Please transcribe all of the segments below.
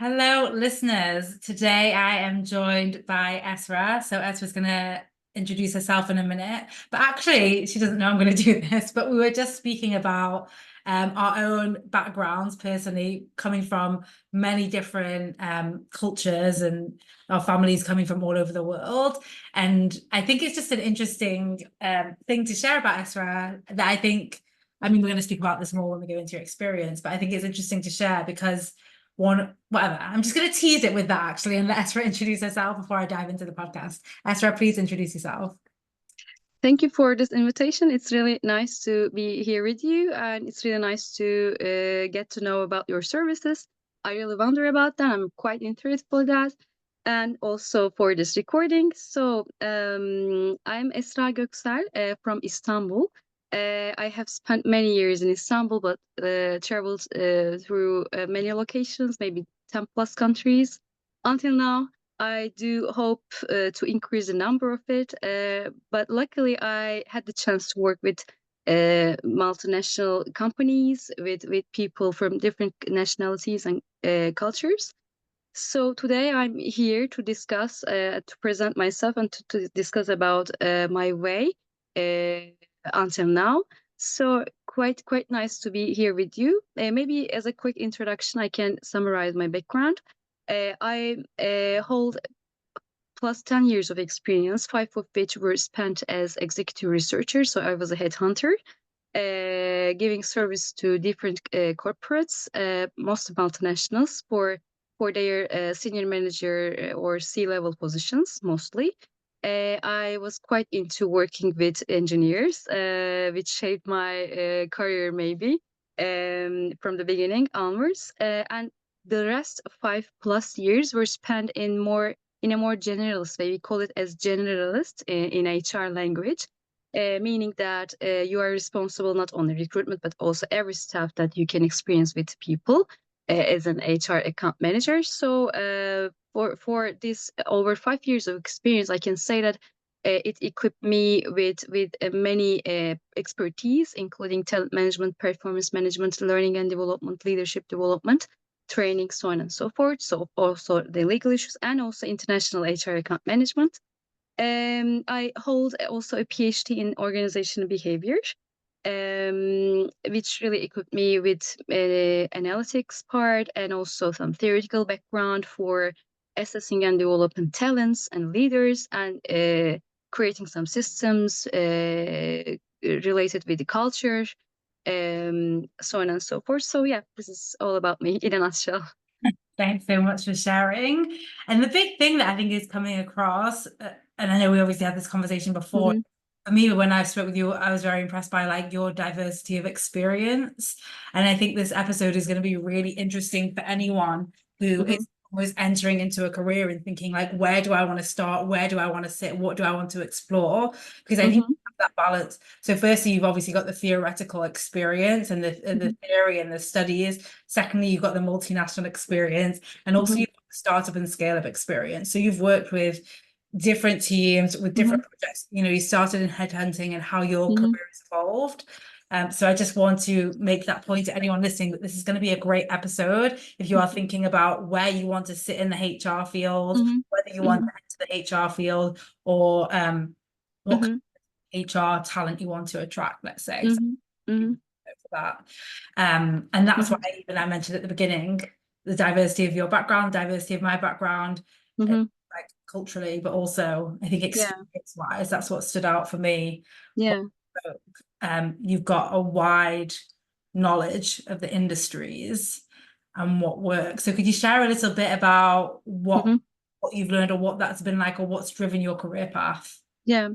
Hello, listeners. Today I am joined by Esra. So Esra's going to introduce herself in a minute, but actually she doesn't know I'm going to do this. But we were just speaking about our own backgrounds, personally coming from many different cultures, and our families coming from all over the world. And I think it's just an interesting thing to share about Esra that I mean, we're going to speak about this more when we go into your experience, but I think it's interesting to share because whatever. I'm just going to tease it with that actually and let Esra introduce herself before I dive into the podcast. Esra, please introduce yourself. Thank you for this invitation. It's really nice to be here with you, and it's really nice to get to know about your services. I really wonder about that. I'm quite interested for that, and also for this recording. So, I'm Esra Goksel from Istanbul. I have spent many years in Istanbul, but traveled through many locations, maybe 10 plus countries until now. I do hope to increase the number of it, but luckily I had the chance to work with multinational companies, with people from different nationalities and cultures. So today I'm here to discuss, to present myself and to discuss about my way until now. So quite nice to be here with you. Maybe as a quick introduction, I can summarize my background. I hold plus 10 years of experience, 5 of which were spent as executive researcher. So I was a headhunter, giving service to different corporates, most multinationals, for their senior manager or C-level positions mostly. I was quite into working with engineers, which shaped my career maybe from the beginning onwards. And the rest of 5+ years were spent in a more generalist way. We call it as generalist in HR language, meaning that you are responsible not only recruitment but also every staff that you can experience with people as an HR account manager. So for this over 5 years of experience, I can say that it equipped me with many expertise, including talent management, performance management, learning and development, leadership development, training, so on and so forth. So also the legal issues and also international HR account management. I hold also a PhD in organizational behavior, which really equipped me with analytics part and also some theoretical background for assessing and developing talents and leaders, and creating some systems related with the culture, so on and so forth. So yeah, this is all about me in a nutshell. Thanks so much for sharing. And the big thing that I think is coming across, and I know we obviously had this conversation before. Mm-hmm. For me, when I spoke with you, I was very impressed by like your diversity of experience. And I think this episode is going to be really interesting for anyone who Mm-hmm. is was entering into a career and thinking like, where do I want to start? Where do I want to sit? What do I want to explore? Because I think Mm-hmm. that balance. So firstly, you've obviously got the theoretical experience and the theory and the studies. Secondly, you've got the multinational experience, and also Mm-hmm. you've got the startup and scale-up experience. So you've worked with different teams with Mm-hmm. different projects. You started in headhunting and how your Mm-hmm. career has evolved. So I just want to make that point to anyone listening that this is going to be a great episode if you are thinking about where you want to sit in the HR field, Mm-hmm. whether you want Mm-hmm. to enter the HR field, or what Mm-hmm. HR talent you want to attract, let's say. So Mm-hmm. Mm-hmm. for that. And that's why Mm-hmm. even I mentioned at the beginning, the diversity of your background, diversity of my background, Mm-hmm. like culturally, but also I think Yeah. experience-wise, that's what stood out for me. Yeah. You've got a wide knowledge of the industries and what works. So could you share a little bit about Mm-hmm. what you've learned or what that's been like or what's driven your career path? Yeah.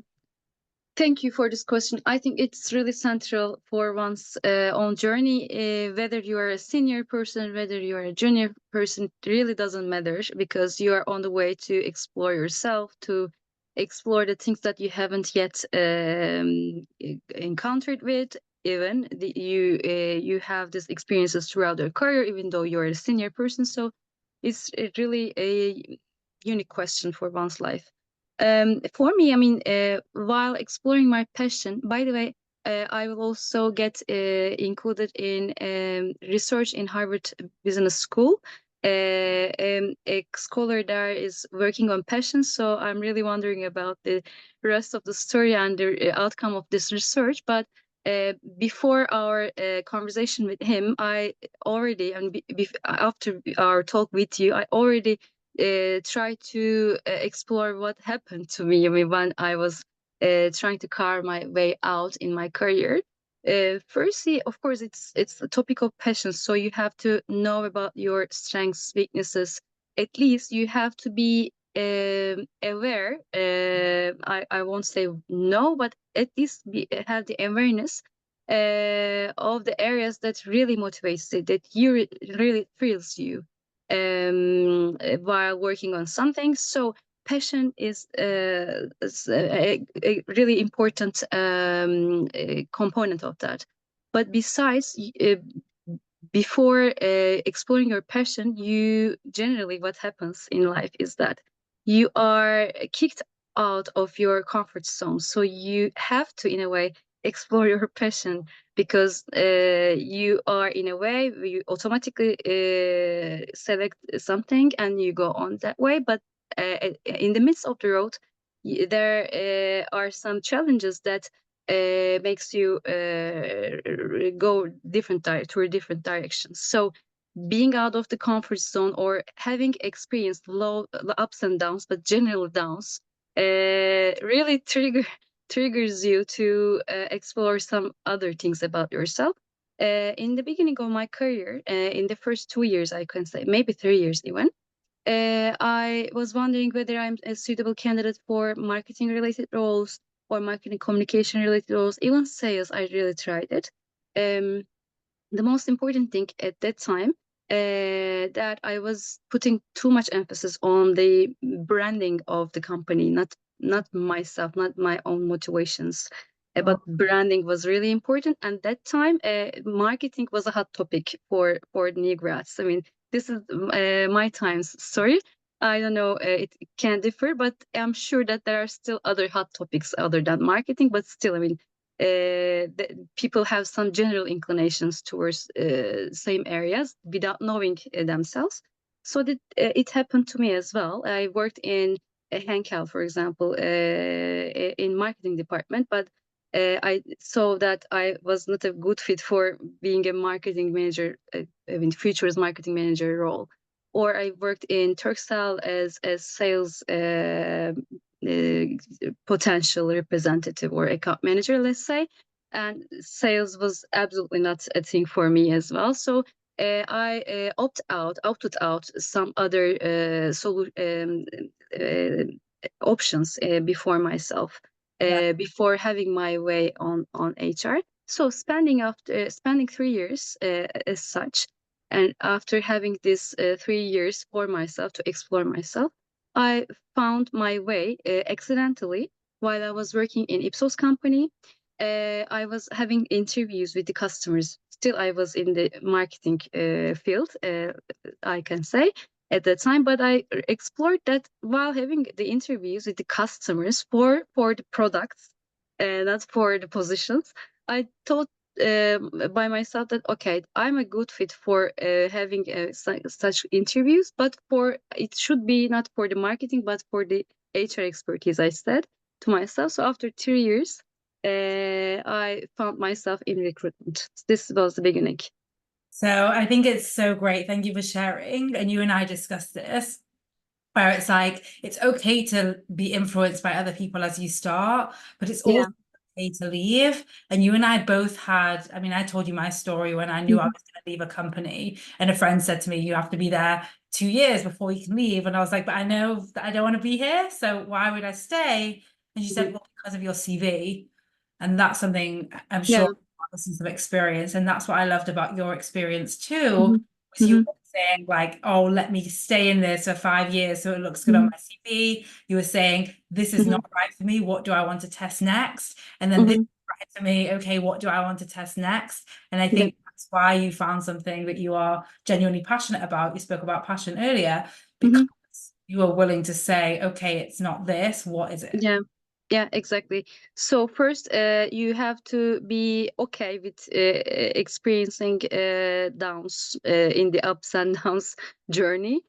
Thank you for this question. I think it's really central for one's own journey. Whether you are a senior person, whether you are a junior person, it really doesn't matter, because you are on the way to explore yourself, to explore the things that you haven't yet encountered with. Even you have these experiences throughout your career, even though you're a senior person. So it's really a unique question for one's life. For me, I mean, while exploring my passion, by the way, I will also get included in research in Harvard Business School. a scholar there is working on passion. So I'm really wondering about the rest of the story and the outcome of this research. But before our conversation with him, I already, and after our talk with you, I already tried to explore what happened to me. I mean, when I was trying to carve my way out in my career. Firstly, of course, it's a topic of passion, so you have to know about your strengths, weaknesses. At least you have to be aware. I won't say no, but at least have the awareness of the areas that really motivates you, that really thrills you while working on something. So passion is a really important component of that. But besides, before exploring your passion, you generally what happens in life is that you are kicked out of your comfort zone. So you have to, in a way, explore your passion because you are, in a way, you automatically select something and you go on that way. But in the midst of the road, there are some challenges that makes you go to different directions. So being out of the comfort zone or having experienced low ups and downs, but general downs, really triggers you to explore some other things about yourself. In the beginning of my career, in the first 2 years, I can say maybe 3 years even, I was wondering whether I'm a suitable candidate for marketing related roles or marketing communication related roles, even sales. I really tried it. Um, the most important thing at that time that I was putting too much emphasis on the branding of the company, not myself, not my own motivations. But branding was really important, and that time, marketing was a hot topic for new grads. I mean, this is my time's story. I don't know, it can differ, but I'm sure that there are still other hot topics other than marketing. But still, I mean, people have some general inclinations towards same areas without knowing themselves. So that it happened to me as well. I worked in a Henkel, for example, in marketing department, but I saw that I was not a good fit for being a marketing manager, I mean, futures marketing manager role. Or I worked in Turkcell as sales potential representative or account manager, let's say. And sales was absolutely not a thing for me as well. So I opted out some other options before myself, Yeah. before having my way on HR. So spending 3 years as such, and after having this 3 years for myself to explore myself, I found my way accidentally while I was working in Ipsos company. I was having interviews with the customers. Still, I was in the marketing field, I can say at that time. But I explored that while having the interviews with the customers for the products, not for the positions. I thought by myself that okay, I'm a good fit for having such interviews, but for it should be not for the marketing, but for the HR expertise. I said to myself. So after 2 years, I found myself in recruitment. This was the beginning. So I think it's so great. Thank you for sharing. And you and I discussed this, where it's like it's okay to be influenced by other people as you start, but it's Yeah. also okay to leave. And you and I both had, I mean, I told you my story when I knew I Mhm. was going to leave a company, and a friend said to me, "You have to be there 2 years before you can leave." And I was like, "But I know that I don't want to be here, so why would I stay?" And she Mhm. said, "Well, because of your CV." And that's something I'm sure Yeah. this is of experience. And that's what I loved about your experience too, Mhm. was you Mhm. were saying like, oh, let me stay in this for 5 years so it looks good on Mhm. my CV. You were saying, this is Mhm. not right for me. What do I want to test next? And then this is Mhm. right for me. Okay, what do I want to test next? And I Yeah. think that's why you found something that you are genuinely passionate about. You spoke about passion earlier because Mhm. you are willing to say, okay, it's not this. What is it? Yeah. Yeah, exactly. So first, you have to be okay with experiencing downs in the ups and downs journey.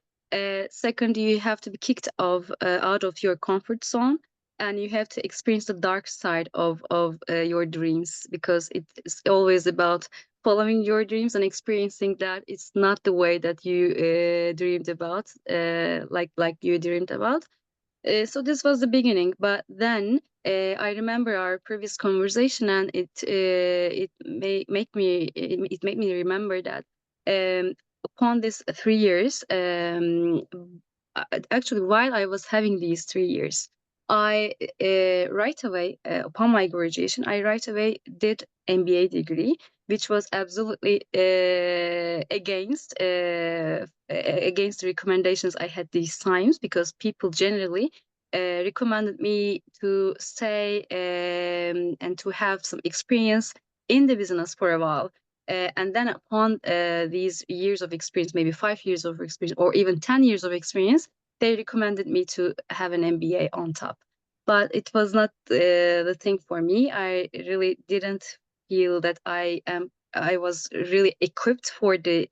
Second, you have to be kicked off out of your comfort zone, and you have to experience the dark side of your dreams, because it's always about following your dreams and experiencing that it's not the way that you dreamed about, like you dreamed about. So this was the beginning, but then I remember our previous conversation, and it made me remember that upon this 3 years, actually while I was having these 3 years, I right away upon my graduation, I right away did MBA degree, which was absolutely against the recommendations I had these times, because people generally recommended me to stay and to have some experience in the business for a while. And then upon these years of experience, maybe 5 years of experience, or even 10 years of experience, they recommended me to have an MBA on top. But it was not the thing for me. I really didn't feel that I was really equipped for the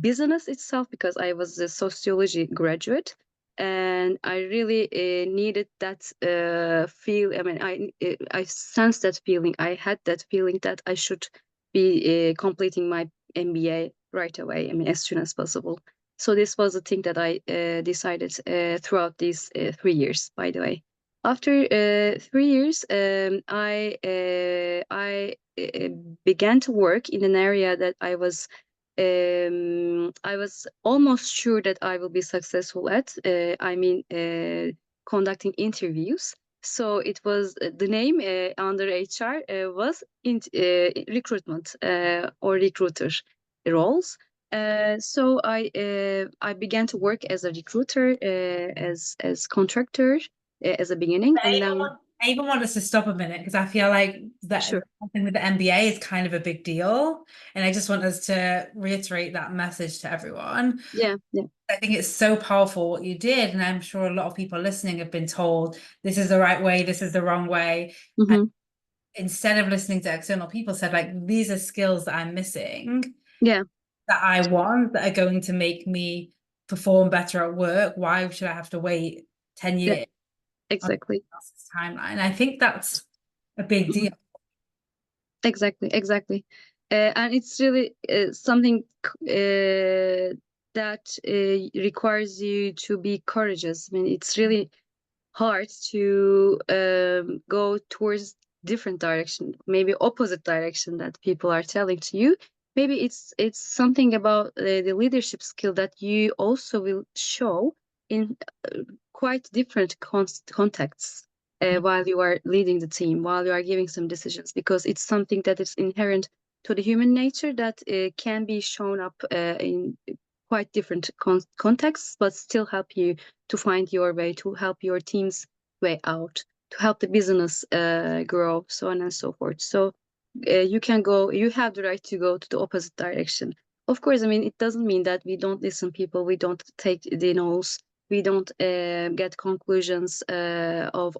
business itself, because I was a sociology graduate, and I really needed that feel. I mean, I sensed that feeling. I had that feeling that I should be completing my MBA right away. I mean, as soon as possible. So this was the thing that I decided throughout these 3 years. By the way, after 3 years, I began to work in an area that I was almost sure that I will be successful at. I mean, conducting interviews. So it was the name under HR was recruitment or recruiter roles. So I began to work as a recruiter, as contractor as a beginning, and then I even want us to stop a minute because I feel like that sure, something with the MBA is kind of a big deal. And I just want us to reiterate that message to everyone. yeah, yeah, I think it's so powerful what you did. And I'm sure a lot of people listening have been told this is the right way, this is the wrong way. And hmm, instead of listening to external people, said, like, these are skills that I'm missing, yeah, that I want, that are going to make me perform better at work. Why should I have to wait 10 yeah, years on exactly. someone else's timeline? I think that's a big deal. Exactly, exactly. And it's really something that requires you to be courageous. I mean, it's really hard to go towards different direction, maybe opposite direction that people are telling to you. Maybe it's something about the leadership skill that you also will show in quite different contexts while you are leading the team, while you are giving some decisions, because it's something that is inherent to the human nature that can be shown up in quite different contexts, but still help you to find your way, to help your team's way out, to help the business grow, so on and so forth. So you have the right to go to the opposite direction. Of course, I mean, it doesn't mean that we don't listen people, we don't take the no's, we don't get conclusions of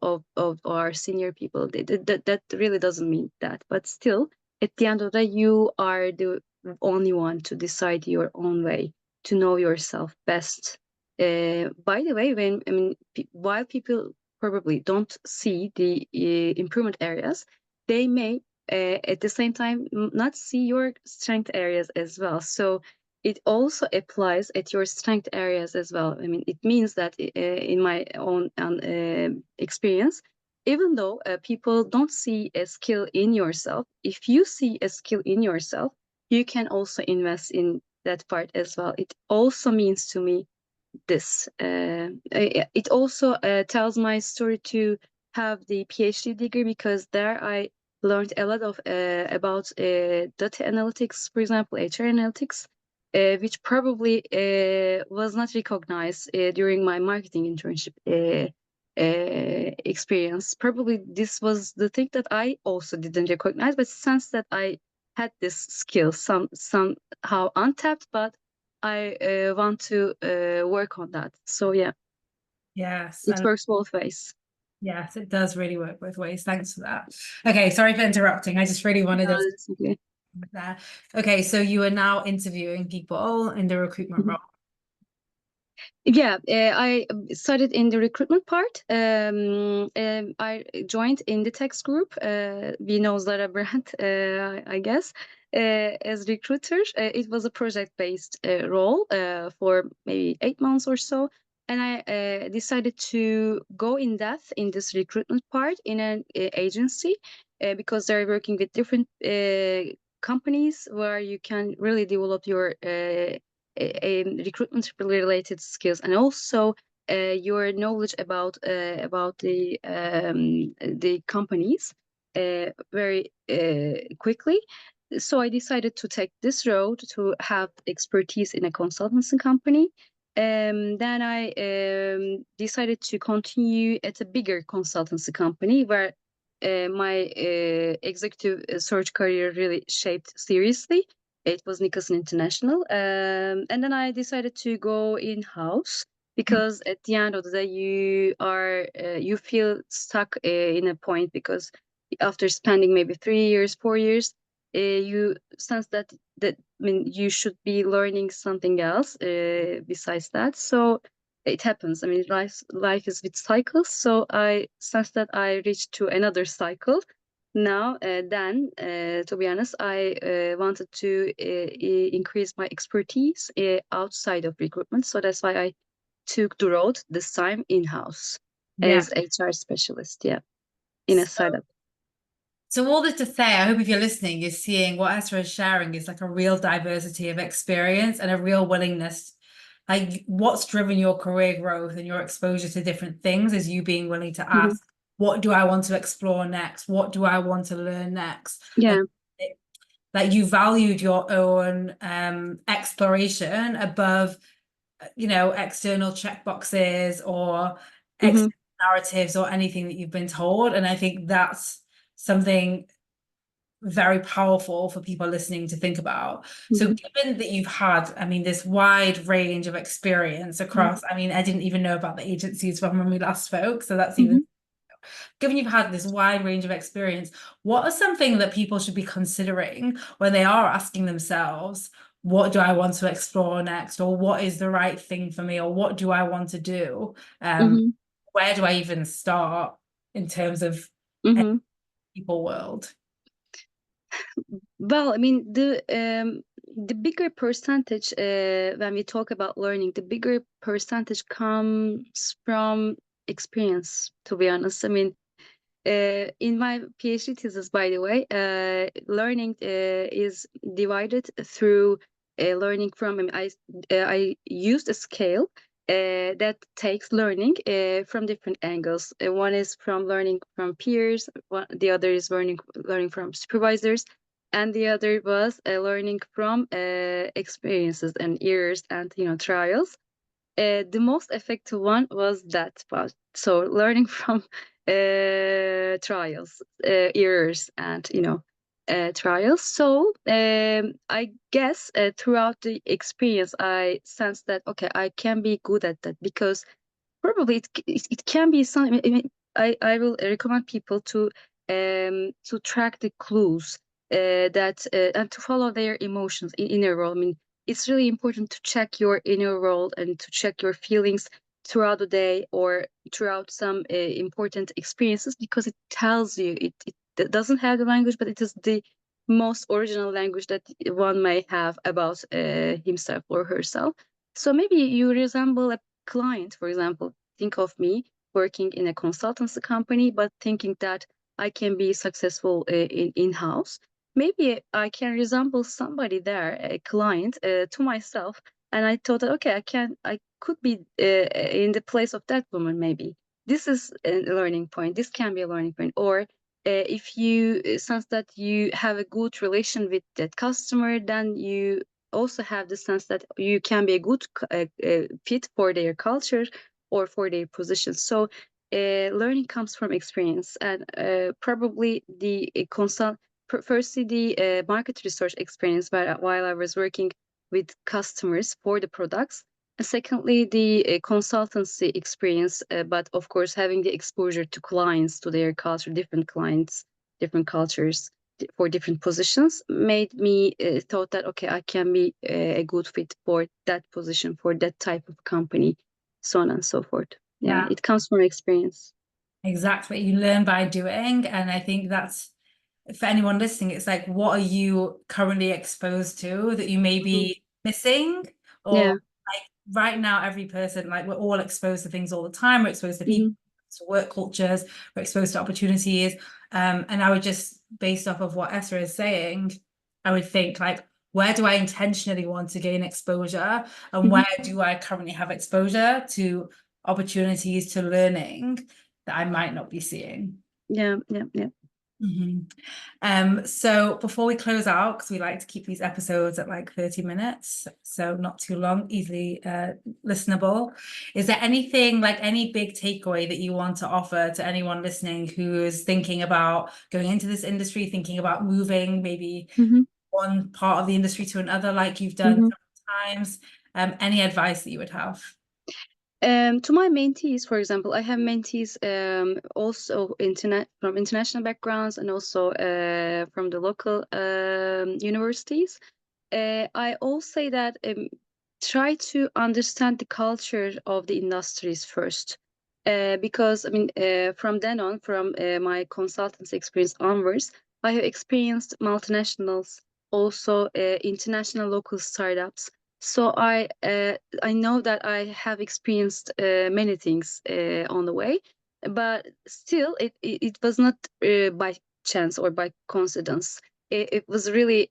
our senior people. That really doesn't mean that. But still, at the end of the day, you are the only one to decide your own way, to know yourself best. By the way, when I mean, while people probably don't see the improvement areas, they may at the same time not see your strength areas as well. So it also applies at your strength areas as well. I mean, it means that in my own experience, even though people don't see a skill in yourself, if you see a skill in yourself, you can also invest in that part as well. It also means to me this. It also tells my story to have the PhD degree, because there I learned a lot of about data analytics, for example, HR analytics, which probably was not recognized during my marketing internship experience. Probably this was the thing that I also didn't recognize, but since that I had this skill, somehow untapped, but I want to work on that. So yeah, Yes. it And works both ways. Yes, it does really work both ways. Thanks for that. Okay, sorry for interrupting. I just really wanted us That's okay. there. Okay, so you are now interviewing people in the recruitment Mhm. role. Yeah, I started in the recruitment part. I joined in the text group. We know Zara brand, I guess, as recruiters. It was a project-based role for maybe 8 months or so, and I decided to go in depth in this recruitment part in an agency because they're working with different companies where you can really develop your recruitment related skills and also your knowledge about the companies very quickly. So I decided to take this road to have expertise in a consultancy company. Then I decided to continue at a bigger consultancy company where my executive search career really shaped seriously. It was Nicholson International. And then I decided to go in-house because at the end of the day, you feel stuck in a point because after spending maybe 3 years, 4 years, you sense that I mean you should be learning something else besides that. So it happens. I mean, life is with cycles. So I sense that I reached to another cycle now. Then to be honest, I wanted to increase my expertise outside of recruitment, so that's why I took the road this time in-house Yeah. as HR specialist, yeah, in a So, startup. so all this to say, I hope if you're listening, you're seeing what Esra is sharing is like a real diversity of experience and a real willingness. Like what's driven your career growth and your exposure to different things is you being willing to Hmm. ask, what do I want to explore next? What do I want to learn next? And Yeah. that you valued your own exploration above, external checkboxes or Hmm. external narratives or anything that you've been told. And I think that's something very powerful for people listening to think about. So Hmm. given that you've had, I mean, this wide range of experience Hmm. across, I mean, I didn't even know about the agencies from when we last spoke, so that's even, Hmm. given you've had this wide range of experience, what are something that people should be considering when they are asking themselves, what do I want to explore next? Or what is the right thing for me? Or what do I want to do? Hmm. Where do I even start in terms of a Hmm. people world? Well, I mean, the bigger percentage when we talk about learning, the bigger percentage comes from experience, to be honest. I mean, in my PhD thesis, by the way, learning is divided through learning from. I mean, I used a scale that takes learning from different angles. One is from learning from peers, the other is learning from supervisors, and the other was learning from experiences and errors and trials. The most effective one was that part. So learning from trials, errors, and trials. So I guess throughout the experience, I sensed that okay, I can be good at that because probably it can be something. I mean, I will recommend people to track the clues that and to follow their emotions in inner world. I mean, it's really important to check your inner world and to check your feelings throughout the day or throughout some important experiences because it tells you it doesn't have the language, but it is the most original language that one may have about himself or herself. So maybe you resemble a client, for example, think of me working in a consultancy company, but thinking that I can be successful in-house. Maybe I can resemble somebody there, a client, to myself, and I thought that okay, I could be in the place of that woman. Maybe this is a learning point. This can be a learning point, or if you sense that you have a good relation with that customer, then you also have the sense that you can be a good fit for their culture or for their position. So learning comes from experience, and probably the firstly the market research experience while I was working with customers for the products. Secondly, the consultancy experience, but of course, having the exposure to clients, to their culture, different clients, different cultures for different positions, made me thought that okay, I can be a good fit for that position, for that type of company, so on and so forth. Yeah, Yeah, it comes from experience. exactly. You learn by doing. And I think that's for anyone listening, it's like, what are you currently exposed to that you may Mhm. be missing? Or Yeah. like right now, every person, like we're all exposed to things all the time. We're exposed to people, Hmm. to work cultures, we're exposed to opportunities. And I would just, based off of what Esra is saying, I would think like, where do I intentionally want to gain exposure? And Hmm. where do I currently have exposure to opportunities to learning that I might not be seeing? Yeah, yeah, yeah. So before we close out, because we like to keep these episodes at like 30 minutes, so not too long, easily listenable. Is there anything like any big takeaway that you want to offer to anyone listening who is thinking about going into this industry, thinking about moving maybe Hmm. one part of the industry to another, like you've done Hmm. several times? Any advice that you would have? To my mentees, for example, I have mentees also from international backgrounds and also from the local universities. I all say that try to understand the culture of the industries first, because I mean, from then on, from my consultancy experience onwards, I have experienced multinationals, also international local startups. So I know that I have experienced many things on the way, but still, it was not by chance or by coincidence. It was really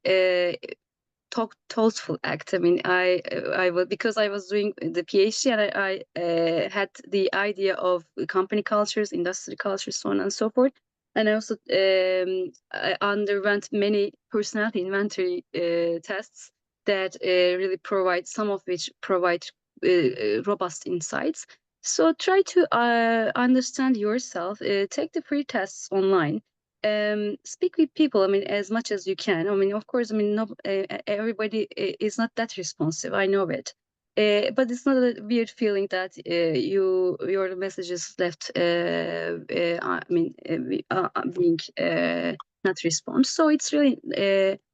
thoughtful act. I mean, I was, because I was doing the PhD, and I had the idea of company cultures, industry cultures, so on and so forth. And I also I underwent many personality inventory tests that really provide, some of which provide robust insights. So try to understand yourself. Take the free tests online, speak with people, I mean, as much as you can. I mean, of course, I mean, no, everybody is not that responsive, I know it, but it's not a weird feeling that your message is left I mean being not respond. So it's really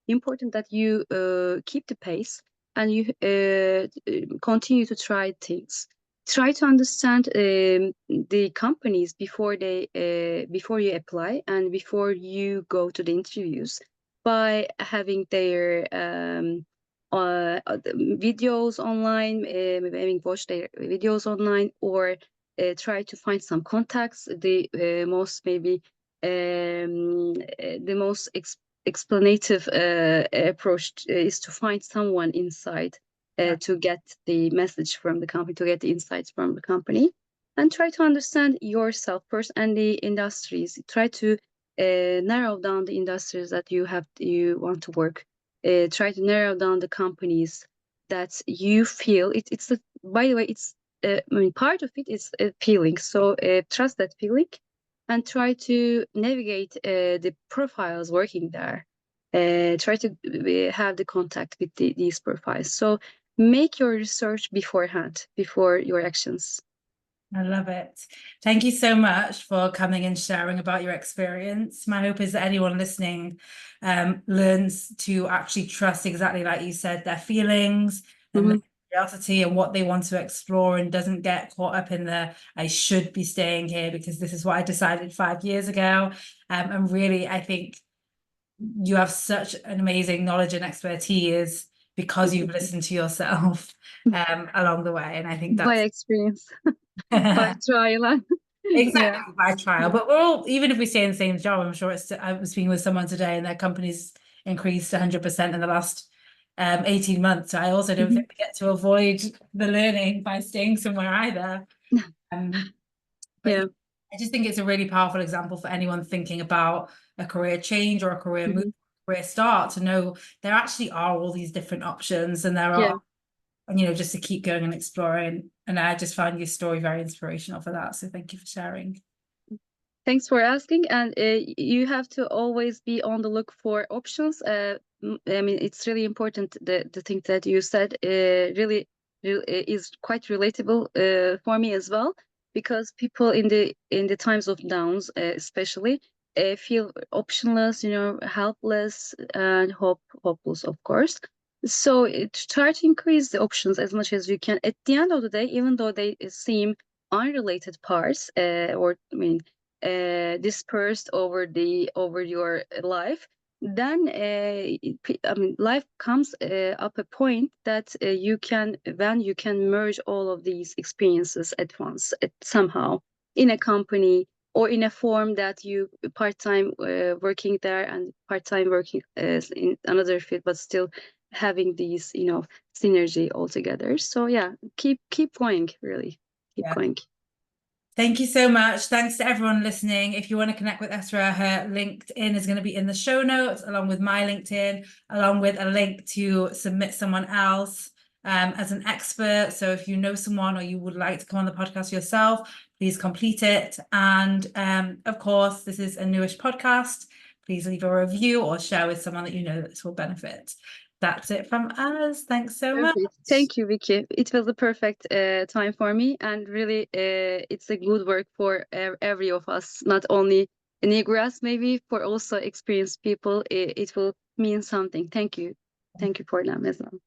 important that you keep the pace, and you continue to try things. Try to understand the companies before you apply and before you go to the interviews, by having their videos online, maybe having watched their videos online, or try to find some contacts. The most maybe the most explanative approach is to find someone inside Yeah, to get the message from the company, to get the insights from the company, and try to understand yourself first and the industries. Try to narrow down the industries that you want to work. Try to narrow down the companies that you feel it's a, by the way, it's I mean, part of it is a feeling. So trust that feeling, and try to navigate the profiles working there. Try to have the contact with these profiles. So make your research beforehand, before your actions. I love it. Thank you so much for coming and sharing about your experience. My hope is that anyone listening learns to actually trust, exactly like you said, their feelings and their Hmm. curiosity and what they want to explore, and doesn't get caught up in the I should be staying here because this is what I decided 5 years ago. And really, I think you have such an amazing knowledge and expertise because you've listened to yourself along the way. And I think By that's experience, by trial. Yeah. exactly by trial. But we're all, even if we stay in the same job, I'm sure it's, I was speaking with someone today and their company's increased 100% in the last 18 months. So I also don't Hmm. think we get to avoid the learning by staying somewhere either. Um, but yeah, Yeah. I just think it's a really powerful example for anyone thinking about a career change or a career move, Hmm. career start, to know there actually are all these different options, and there Yeah. are, you know, just to keep going and exploring. And I just found your story very inspirational for that. So thank you for sharing. Thanks for asking. And you have to always be on the look for options. I mean, it's really important, the thing that you said. Really, is quite relatable for me as well, because people in the times of downs, especially, feel optionless, helpless and hopeless, of course. So try to increase the options as much as you can. At the end of the day, even though they seem unrelated parts, or I mean, dispersed over your life, then I mean, life comes up a point that you can when you can merge all of these experiences at once, somehow, in a company or in a form that you part-time working there and part-time working in another field, but still having these synergy altogether. So yeah, keep going, really keep Yeah. going. Thank you so much. Thanks to everyone listening. If you want to connect with Esra, her LinkedIn is going to be in the show notes, along with my LinkedIn, along with a link to submit someone else as an expert. So if you know someone or you would like to come on the podcast yourself, please complete it. And of course, this is a newish podcast. Please leave a review or share with someone that you know that this will benefit. That's it from us. Thanks so much. Perfect. Thank you, Vicky. It was a perfect time for me, and really, it's a good work for every of us, not only new grads, maybe for also experienced people. It will mean something. Thank you for them as well.